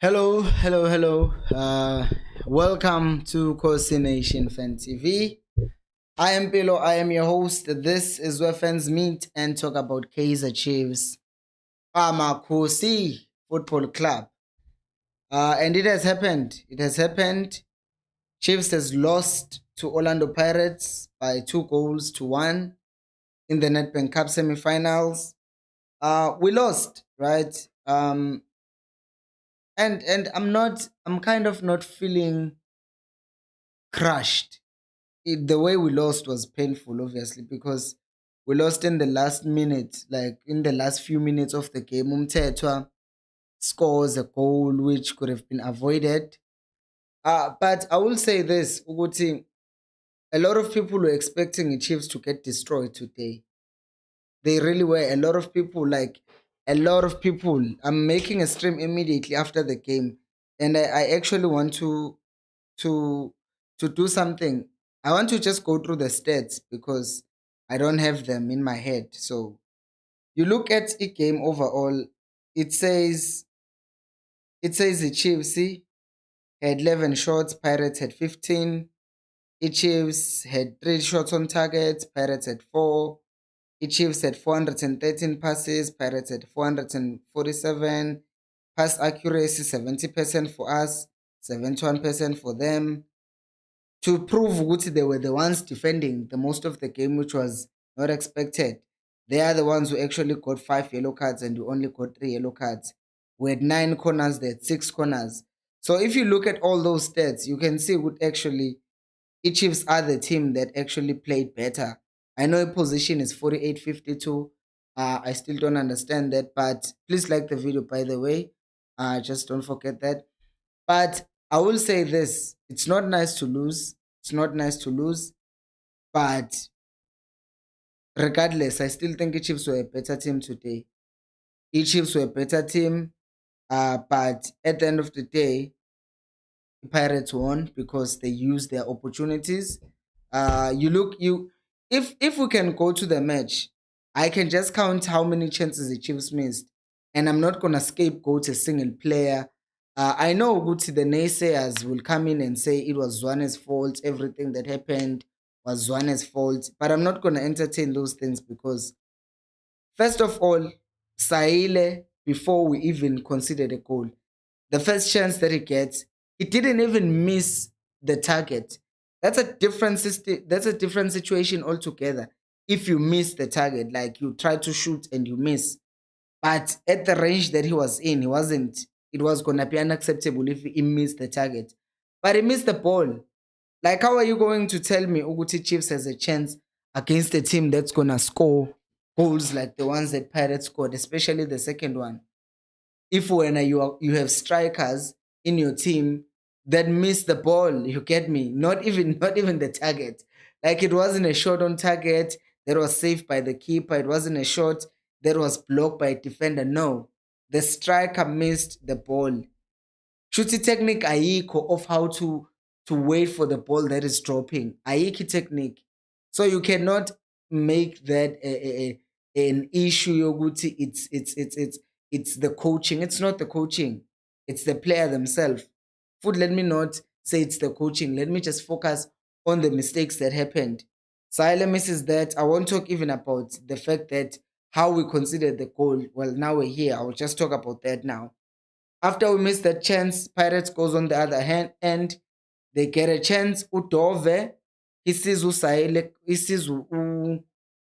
Hello, hello, hello. Welcome to Khosi Nation Fan TV. I am Pilo. I am your host. This is where fans meet and talk about Kaizer Chiefs, Khosi Football Club. And it has happened. It has happened. Chiefs has lost to Orlando Pirates by 2 goals to one in the Nedbank Cup semifinals. We lost, right? And I'm kind of not feeling crushed. The way we lost was painful, obviously, because we lost in the last minute, like in the last few minutes of the game. Umtetwa scores a goal which could have been avoided. But I will say this, Uguti, a lot of people were expecting the Chiefs to get destroyed today. They really were. A lot of people. I'm making a stream immediately after the game, and I actually want to to do something. I want to just go through the stats because I don't have them in my head. So you look at a game overall, it says the Chiefs had 11 shots, Pirates had 15. The Chiefs had 3 shots on target, Pirates had 4. The Chiefs had 413 passes, Pirates had 447. Pass accuracy 70% for us, 71% for them. To prove Guti they were the ones defending the most of the game, which was not expected. They are the ones who actually got 5 yellow cards and we only got 3 yellow cards. We had 9 corners, they had 6 corners. So if you look at all those stats, you can see what actually the Chiefs are the team that actually played better. I know position is 48-52. I still don't understand that, but please like the video, by the way. Just don't forget that. But I will say this, it's not nice to lose. It's not nice to lose. But regardless, I still think the Chiefs were a better team today. The Chiefs were a better team. But at the end of the day, the Pirates won because they used their opportunities. If we can go to the match, I can just count how many chances the Chiefs missed, and I'm not gonna scapegoat a single player. I know Guti, the naysayers will come in and say it was Zwane's fault, everything that happened was Zwane's fault, but I'm not gonna entertain those things because first of all, Saile, before we even considered a goal, the first chance that he gets, he didn't even miss the target. That's a different system. That's a different situation altogether. If you miss the target, like you try to shoot and you miss, but at the range that he was in, he wasn't. It was gonna be unacceptable if he missed the target. But he missed the ball. Like, how are you going to tell me Uguti Chiefs has a chance against a team that's gonna score goals like the ones that Pirates scored, especially the second one? If when you have strikers in your team that miss the ball, you get me? Not even the target. Like, it wasn't a shot on target that was saved by the keeper. It wasn't a shot that was blocked by a defender. No, the striker missed the ball. Shuti technique ayikho of how to wait for the ball that is dropping. Ayiki technique. So you cannot make that an issue yoguti it's the coaching. It's not the coaching. It's the player themselves. Food, let me not say it's the coaching. Let me just focus on the mistakes that happened. Sile misses that. I won't talk even about the fact that how we considered the goal. Well, now we're here. I will just talk about that now. After we miss that chance, Pirates goes on the other hand and they get a chance. Udove, he sees Usaile, he sees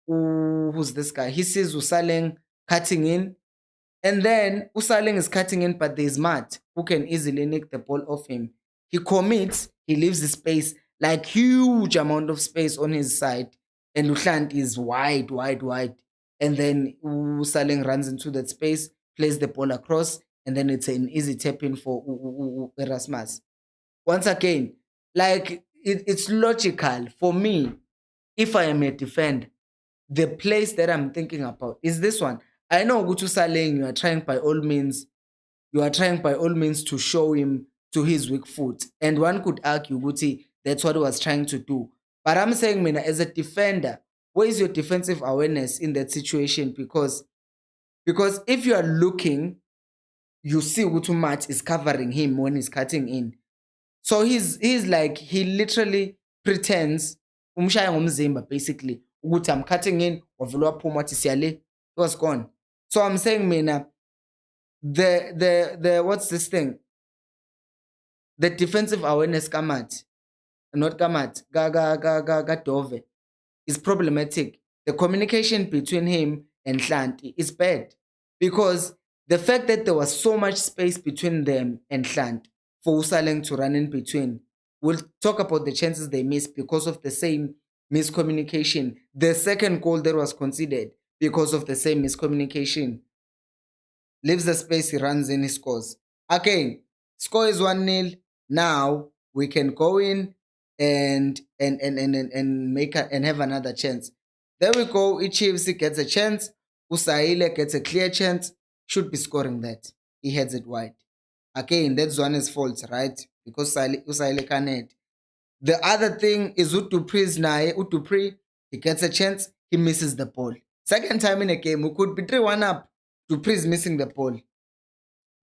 who's this guy? He sees Usaleng cutting in. And then Usaleng is cutting in, but there's Matt who can easily nick the ball off him. He commits, he leaves the space, like huge amount of space on his side. And Ushant is wide, wide, wide. And then Usaleng runs into that space, plays the ball across, and then it's an easy tap in for Erasmus. Once again, like it's logical for me. If I am a defender, the place that I'm thinking about is this one. I know Gutu Saleng, you are trying by all means to show him to his weak foot. And one could argue, Guti, that's what he was trying to do. But I'm saying, Mina, as a defender, where is your defensive awareness in that situation? Because if you are looking you see ukuthi Matt is covering him when he's cutting in. So he's like he literally pretends umshaya ngomzimba basically ukuthi I'm cutting in wavele waphuma wathi siyale it was gone. So I'm saying mina the what's this thing, the defensive awareness kamat, not kamat, ga Dove is problematic. The communication between him and Hlanti is bad because the fact that there was so much space between them and Hlanti for Usaleng to run in between. We'll talk about the chances they missed because of the same miscommunication. The second goal that was considered because of the same miscommunication. Leaves the space, he runs in, he scores. Again, score is 1-0. Now we can go in and make and have another chance. There we go. Chiefs gets a chance. Usaile gets a clear chance. Should be scoring that. He heads it wide. Again, that's Zwane's fault, right? Because Usaile can't head. The other thing is Udupri's nae. Udupri, he gets a chance. He misses the ball. Second time in a game, we could be 3-1 up. Dupri is missing the ball.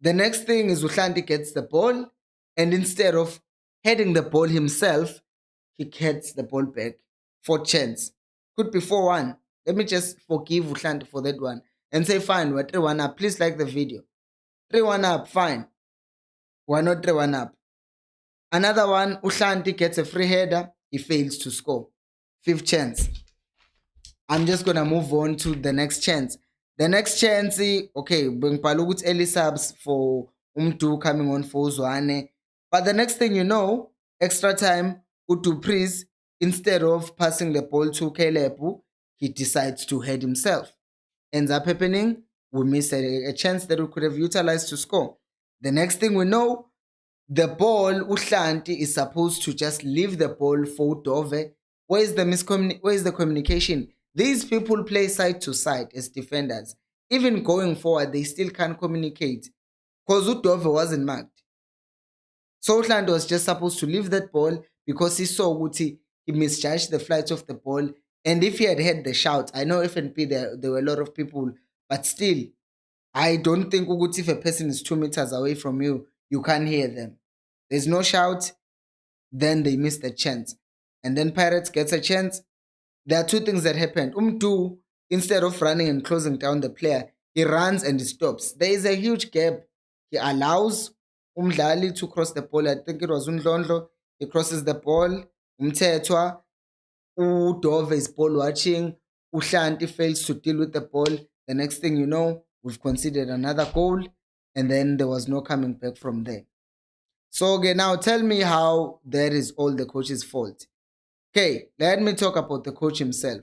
The next thing is Uhlanti gets the ball, and instead of heading the ball himself, he heads the ball back for chance. Could be 4-1. Let me just forgive Uhlanti for that one and say, fine, we're 3-1 up. Please like the video. 3-1 up, fine. We're not 3-1 up. Another one, Uhlanti gets a free header. He fails to score. Fifth chance. I'm just going to move on to the next chance. The next chance, okay, bengibhala ukuthi early subs for Umdu coming on for Zwane. But the next thing you know, extra time, Udupris, instead of passing the ball to Kelepu, he decides to head himself. Ends up happening, we miss a chance that we could have utilized to score. The next thing we know, the ball, Uhlanti is supposed to just leave the ball for Dove. Where is the communication? These people play side to side as defenders. Even going forward, they still can't communicate because Udove wasn't marked. So Uhlanti was just supposed to leave that ball because he saw Uti, he misjudged the flight of the ball. And if he had heard the shout, I know FNP there were a lot of people, but still, I don't think Uguti, if a person is 2 meters away from you, you can't hear them. There's no shout, then they miss the chance. And then Pirates gets a chance. There are two things that happened. Umdu, instead of running and closing down the player, he runs and he stops. There is a huge gap. He allows Umdlali to cross the ball. I think it was Undlondlo. He crosses the ball. Umtetwa. Udove is ball watching. Uhlanti fails to deal with the ball. The next thing you know, we've conceded another goal. And then there was no coming back from there. So, okay, now tell me how that is all the coach's fault. Okay, let me talk about the coach himself.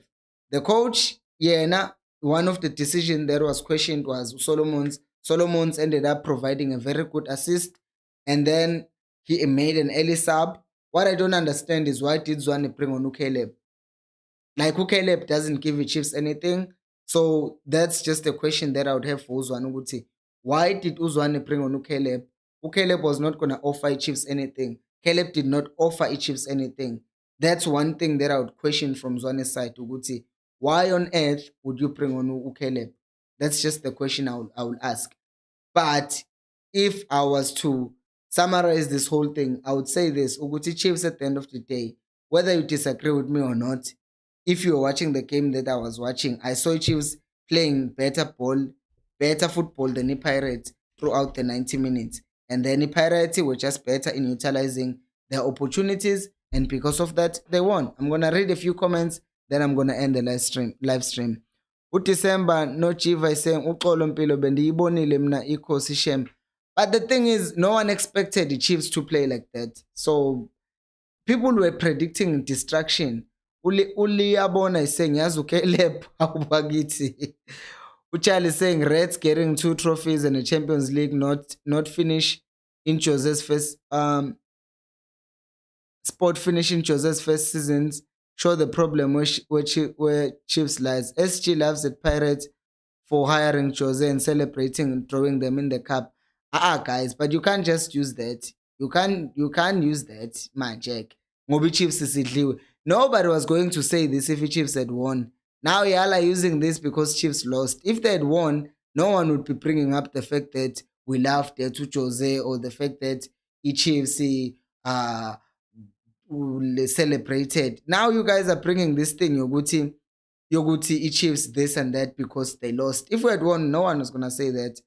The coach, one of the decisions that was questioned was Solomon's. Solomon's ended up providing a very good assist, and then he made an early sub. What I don't understand is why did Zwane bring on Ukeleb? Like Ukeleb doesn't give the Chiefs anything, so that's just a question that I would have for Uzwane Uguti. Why did Uzwane bring on Ukeleb? Ukeleb was not going to offer Chiefs anything. Caleb did not offer Chiefs anything. That's one thing that I would question from Zwane's side, Uguti. Why on earth would you bring on Ukeleb? That's just the question I will ask. But if I was to summarize this whole thing, I would say this, Uguti Chiefs at the end of the day, whether you disagree with me or not, if you were watching the game that I was watching, I saw Chiefs playing better football than the Pirates throughout the 90 minutes. And then the Pirates were just better in utilizing their opportunities, and because of that, they won. I'm gonna read a few comments, then I'm gonna end the live stream. December no Chiva is saying uxolo mpilo bendiyibonile mina iKhosi shem. But the thing is, no one expected the Chiefs to play like that. So people were predicting destruction. Uliyabona is saying yazi uKaleb awubakithi. Ucharlie is saying Reds getting 2 trophies and a Champions League not finish in Jose's first sport finishing Jose's first seasons show the problem where Chiefs lies. SG loves the Pirates for hiring Jose and celebrating and throwing them in the cup. Guys, but you can't just use that. You can't use that, man, Jack. Ngobi Chiefs is nobody was going to say this if the Chiefs had won. Now y'all are using this because Chiefs lost. If they had won, no one would be bringing up the fact that we laughed at Jose, or the fact that Chiefs uh celebrated. Now you guys are bringing this thing, Yoguti Chiefs this and that because they lost. If we had won, no one was gonna say that.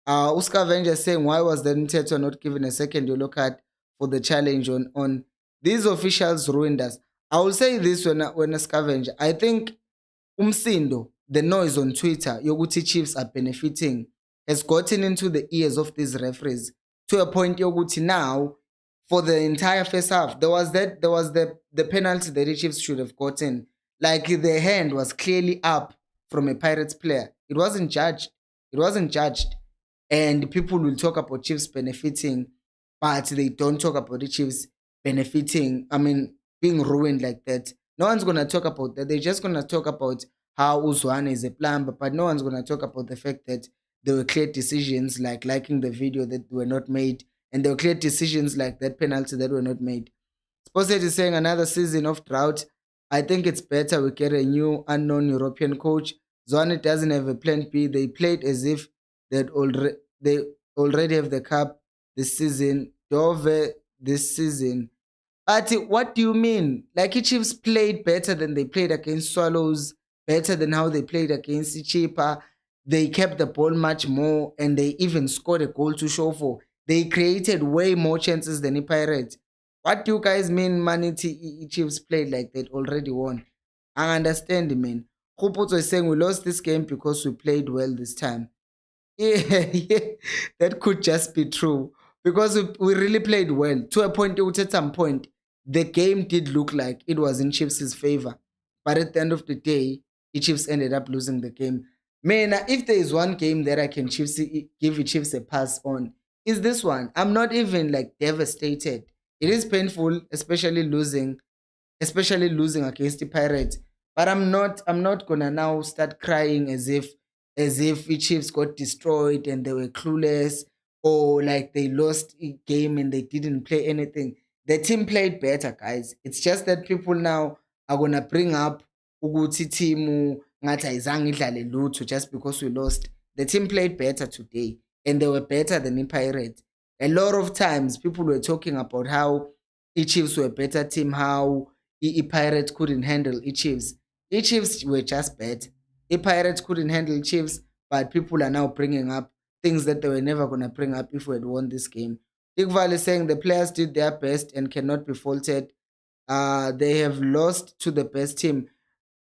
Oscar Avenger saying, why was the Nteto not given a second yellow card for the challenge on these officials ruined us. I will say this when a scavenger. I think umsindo, the noise on Twitter, yoguti Chiefs are benefiting, has gotten into the ears of these referees to a point yoguti now for the entire first half. There was the penalty that the Chiefs should have gotten. Like the hand was clearly up from a Pirates player. It wasn't judged. It wasn't judged. And people will talk about Chiefs benefiting, but they don't talk about the Chiefs benefiting. I mean, being ruined like that. No one's gonna talk about that. They're just gonna talk about how Uzwana is a plumber, but no one's gonna talk about the fact that there were clear decisions like liking the video that were not made, and there were clear decisions like that penalty that were not made. Sportsnet is saying another season of drought. I think it's better we get a new unknown European coach. Zwane doesn't have a plan B. They played as if they already have the cup this season. Dove this season. But what do you mean? Like Chiefs played better than they played against Swallows, better than how they played against Chipa. They kept the ball much more, and they even scored a goal to show for. They created way more chances than the Pirates. What do you guys mean, Chiefs played like they already won? I understand, man. Khuputo is saying we lost this game because we played well this time. Yeah, yeah, that could just be true because we really played well to a point. At some point, the game did look like it was in Chiefs' favor, but at the end of the day, the Chiefs ended up losing the game. Man, if there is one game that I can give the Chiefs a pass on, is this one. I'm not even like devastated. It is painful, especially losing against the Pirates. But I'm not gonna now start crying as if the Chiefs got destroyed and they were clueless, or like they lost a game and they didn't play anything. The team played better, guys. It's just that people now are gonna bring up ukuthi team ngathi ayizange idlale lutho just because we lost. The team played better today and they were better than the Pirates. A lot of times people were talking about how the Chiefs were a better team, how the Pirates couldn't handle the Chiefs. The Chiefs were just bad. The Pirates couldn't handle Chiefs, but people are now bringing up things that they were never going to bring up if we had won this game. Iqbal is saying the players did their best and cannot be faulted. They have lost to the best team.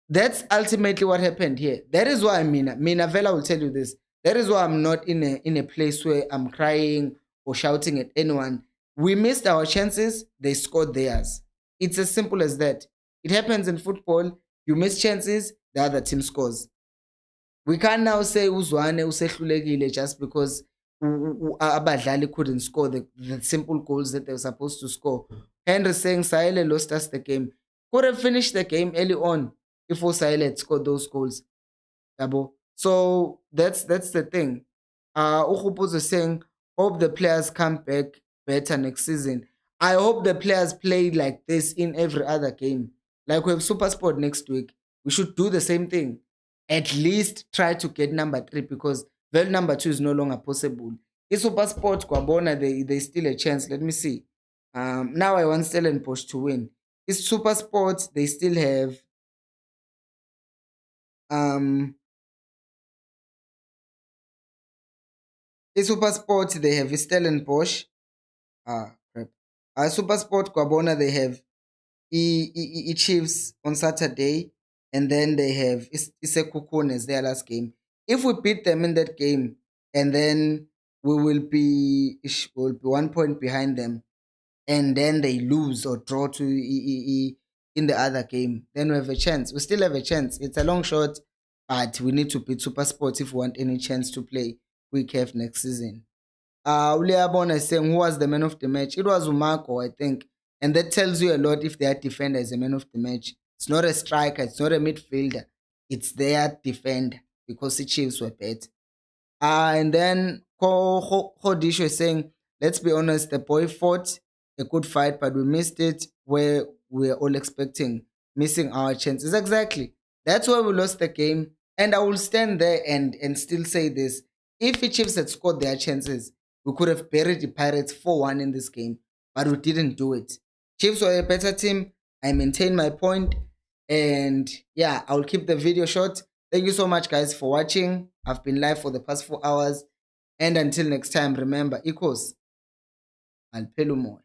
That's ultimately what happened here. That is why Mina Vela will tell you this. That is why I'm not in a place where I'm crying or shouting at anyone. We missed our chances, they scored theirs. It's as simple as that. It happens in football. You miss chances, the other team scores. We can't now say uzwane usehlulekile just because abadlali couldn't score the simple goals that they were supposed to score. Henry saying Sahele lost us the game. Could have finished the game early on if Sahele had scored those goals. Yabo. So that's the thing. Ukhupuzo is saying, hope the players come back better next season. I hope the players play like this in every other game. Like we have Super Sport next week. We should do the same thing. At least try to get number 3 because well number 2 is no longer possible. In Super Sport, Kwabona, they still a chance. Let me see. Now I want Stellenbosch to win. It's Super Sport, they still have um in Super Sport they have Stellenbosch. Crap. Super Sport Kwabona, they have Chiefs on Saturday, and then they have Isekukun as their last game. If we beat them in that game, and then we will be 1 point behind them, and then they lose or draw to in the other game, then we have a chance. We still have a chance. It's a long shot, but we need to beat Super Sports if we want any chance to play Week F next season. Uliabona is saying who was the man of the match? It was Umako, I think. And that tells you a lot if their defender is a man of the match. It's not a striker, it's not a midfielder. It's their defender because the Chiefs were bad. And then Kodisho is saying, let's be honest, the boy fought a good fight, but we missed it where we were all expecting, missing our chances. Exactly. That's why we lost the game. And I will stand there and still say this. If the Chiefs had scored their chances, we could have buried the Pirates 4-1 in this game, but we didn't do it. Chiefs were a better team. I maintain my point, and yeah, I'll keep the video short. Thank you so much, guys, for watching. I've been live for the past 4 hours, and until next time, remember, equals and pelumoy.